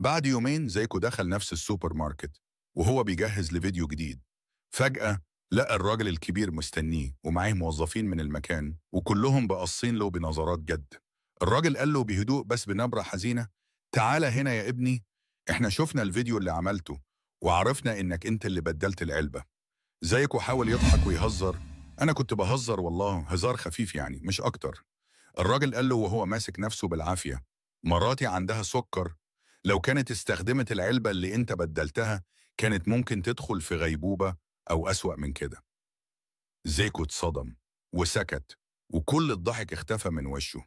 بعد يومين زيكو دخل نفس السوبر ماركت وهو بيجهز لفيديو جديد. فجأة لقى الراجل الكبير مستنيه ومعاه موظفين من المكان وكلهم باصين له بنظرات جد. الراجل قال له بهدوء بس بنبرة حزينة: تعالى هنا يا ابني، احنا شفنا الفيديو اللي عملته وعرفنا انك انت اللي بدلت العلبة. زيكو حاول يضحك ويهزر: انا كنت بهزر والله، هزار خفيف يعني مش اكتر. الراجل قال له وهو ماسك نفسه بالعافية: مراتي عندها سكر، لو كانت استخدمت العلبة اللي انت بدلتها كانت ممكن تدخل في غيبوبة أو أسوأ من كده. زيكو اتصدم وسكت وكل الضحك اختفى من وشه.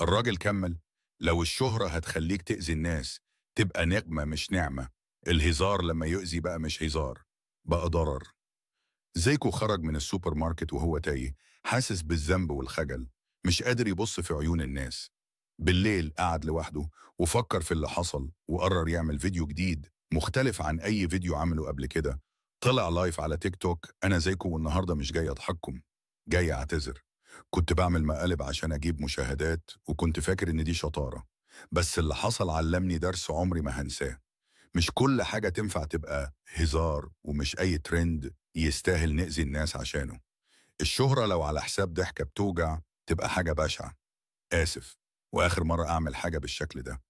الراجل كمل: لو الشهرة هتخليك تأذي الناس تبقى نقمة مش نعمة. الهزار لما يؤذي بقى مش هزار، بقى ضرر. زيكو خرج من السوبر ماركت وهو تايه، حاسس بالذنب والخجل، مش قادر يبص في عيون الناس. بالليل قعد لوحده وفكر في اللي حصل وقرر يعمل فيديو جديد مختلف عن أي فيديو عمله قبل كده. طلع لايف على تيك توك: أنا زيكو والنهاردة مش جاي أضحككم، جاي أعتذر. كنت بعمل مقالب عشان أجيب مشاهدات وكنت فاكر إن دي شطارة، بس اللي حصل علمني درس عمري ما هنساه. مش كل حاجة تنفع تبقى هزار، ومش أي ترند يستاهل نأذي الناس عشانه. الشهرة لو على حساب ضحكة بتوجع تبقى حاجة بشعة. آسف، وآخر مرة أعمل حاجة بالشكل ده.